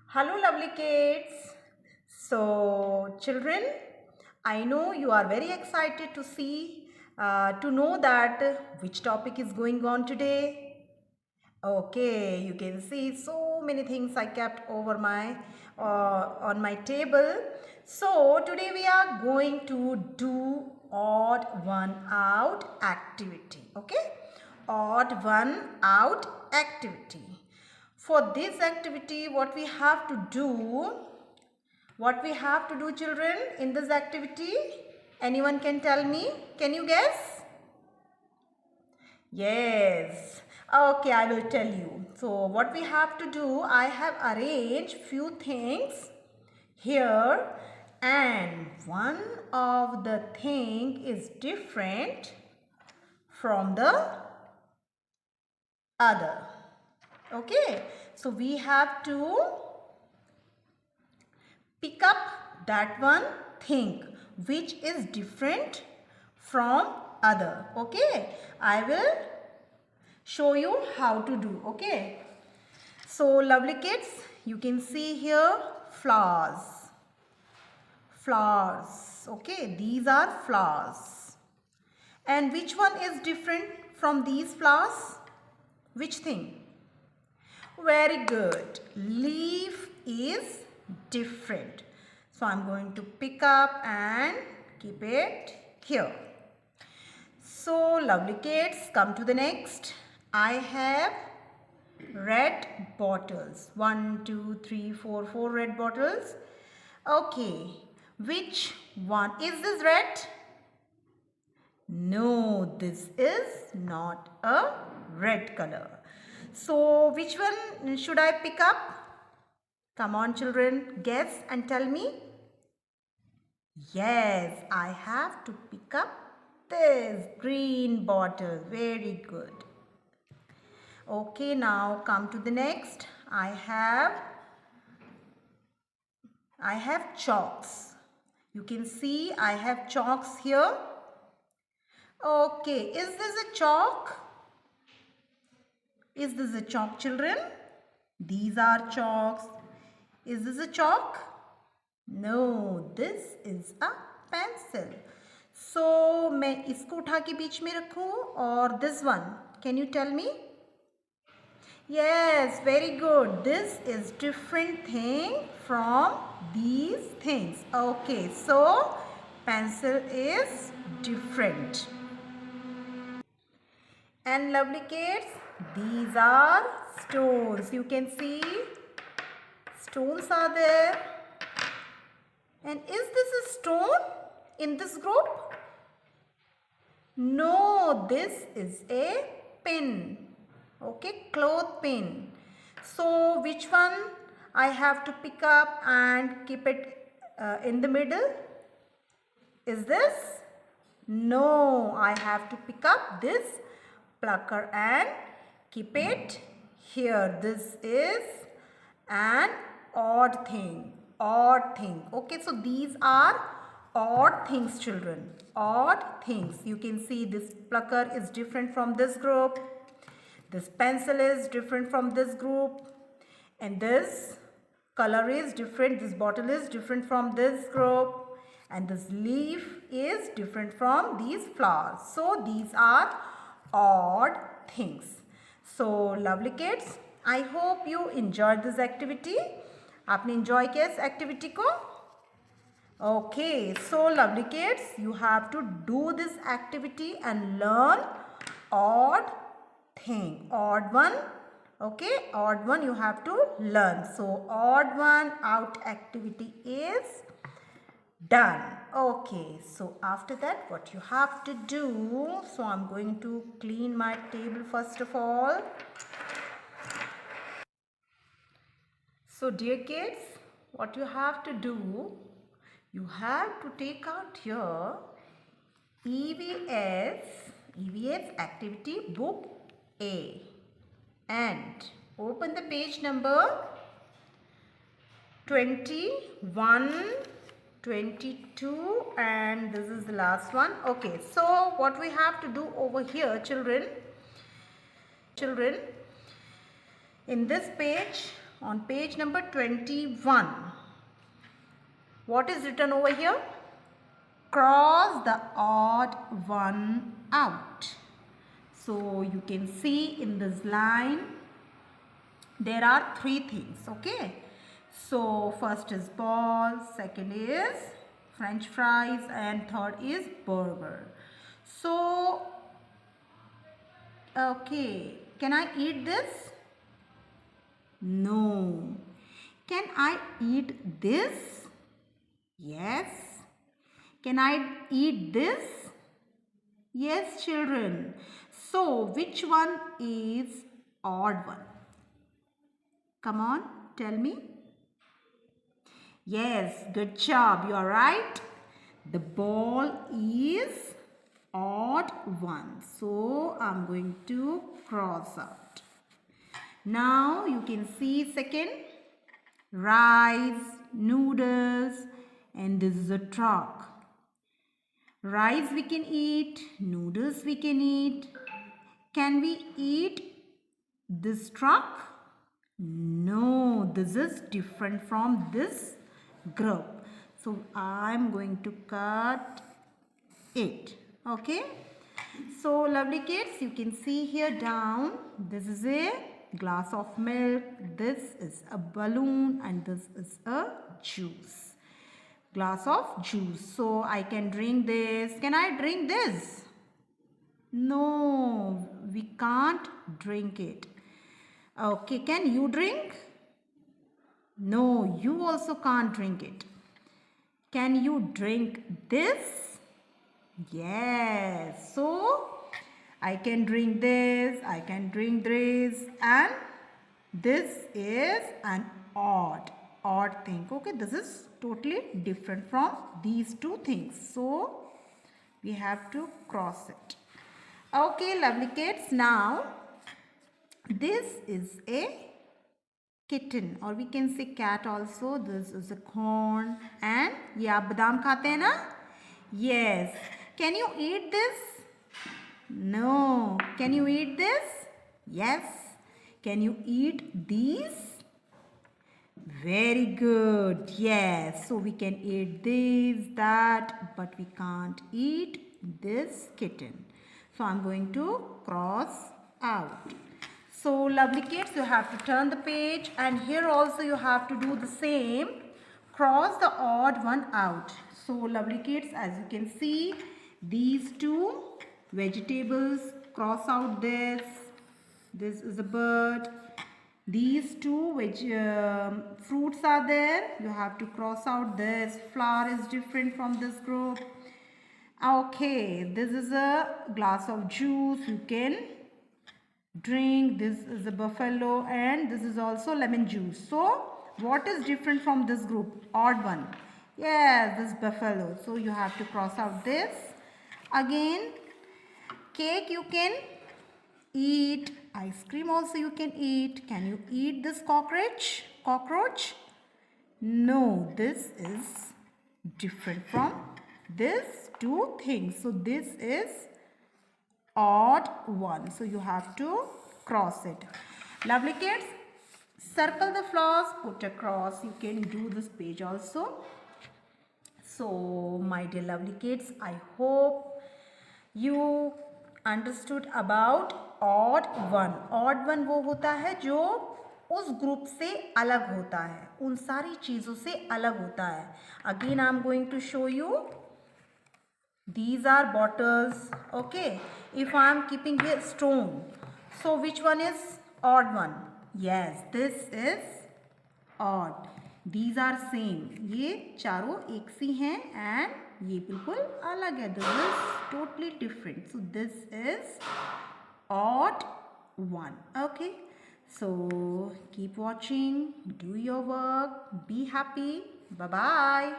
Hello, lovely kids. So, children, I know you are very excited to know that which topic is going on today. Okay, you can see so many things I kept over on my table. So, today we are going to do odd one out activity. Okay, odd one out activity. For this activity, what we have to do children in this activity, anyone can tell me? Can you guess? Yes. Okay, I will tell you. So what we have to do, I have arranged few things here and one of the thing is different from the other. Okay, so we have to pick up that one thing which is different from other. Okay, I will show you how to do. Okay, so lovely kids, you can see here flowers. Okay, these are flowers. And which one is different from these flowers? Which thing? Very good. Leaf is different. So I'm going to pick up and keep it here. So lovely kids, come to the next. I have red bottles. 1, 2, 3, 4, 4 red bottles. Okay, which one? Is this red? No, this is not a red color. So which one should I pick up? Come on children, guess and tell me. Yes, I have to pick up this green bottle. Very good. Okay, now come to the next. I have chalks. You can see I have chalks here. Okay, is this a chalk? Is this a chalk children? These are chalks. Is this a chalk? No, this is a pencil. So, मैं इसको उठा के बीच में रखूं और this one, can you tell me? Yes, very good. This is different thing from these things. Okay, so pencil is different. And lovely kids, these are stones. You can see stones are there. And is this a stone in this group? No, this is a pin. Okay, cloth pin. So which one I have to pick up and keep it in the middle? Is this? No, I have to pick up this plucker and keep it here. This is an odd thing. Okay, so these are odd things children. Odd things. You can see this plucker is different from this group. This pencil is different from this group. And this color is different. This bottle is different from this group. And this leaf is different from these flowers. So these are odd things. So lovely kids, I hope you enjoyed this activity. आपने enjoy किया इस activity को? Okay, so lovely kids, you have to do this activity and learn odd thing. Odd one. Okay, odd one you have to learn. So odd one out activity is done. Okay, so after that what you have to do, so I'm going to clean my table first of all. So dear kids, what you have to do, you have to take out your EVS activity book A and open the page number 21, 22 and this is the last one. Okay, so what we have to do over here children, in this page on page number 21. What is written over here? Cross the odd one out. So you can see in this line there are three things, okay? So first is ball, second is French fries, and third is burger. So okay, can I eat this? No. Can I eat this? Yes. Can I eat this? Yes, children. So which one is odd one? Come on, tell me. Yes, good job. You are right. The ball is odd one. So I'm going to cross out. Now you can see second, rice, noodles, and this is a truck. Rice we can eat, noodles we can eat. Can we eat this truck? No, this is different from this group. So I'm going to cut it. Okay. So lovely kids, you can see here down, this is a glass of milk, this is a balloon, and this is a juice. Glass of juice. So I can drink this. Can I drink this? No, we can't drink it. Okay, can you drink? No, you also can't drink it. Can you drink this? Yes. So I can drink this, I can drink this, and this is an odd thing. Okay, this is totally different from these two things. So we have to cross it. Okay, lovely kids. Now this is a kitten, or we can say cat also. This is a corn, and ये आप बादाम खाते हैं ना? Yes. Can you eat this? No. Can you eat this? Yes. Can you eat these? Very good. Yes. So we can eat this, that, but we can't eat this kitten. So I'm going to cross out. So lovely kids, you have to turn the page, and here also you have to do the same. Cross the odd one out. So lovely kids, as you can see, these two vegetables, cross out this. This is a bird. These two fruits are there. You have to cross out this. Flower is different from this group. Okay, this is a glass of juice. You can drink. This is a buffalo, and this is also lemon juice. So what is different from this group? Odd one. Yes, this buffalo. So you have to cross out this. Again, cake you can eat. Ice cream also you can eat. Can you eat this cockroach? No, this is different from this two things. So this is odd one. So you have to cross it. Lovely kids, circle the flowers, put a cross. You can do this page also. So my dear lovely kids, I hope you understood about odd one. Odd one वो होता है जो उस group से अलग होता है, उन सारी चीज़ों से अलग होता है. Again I am going to show you. These are bottles. Okay, if I am keeping a stone, so which one is odd one? Yes, this is odd. These are same. ये चारों एक सी हैं, and ये बिल्कुल अलग है. This is totally different. So this is odd one. Okay, so keep watching, do your work, be happy. Bye bye.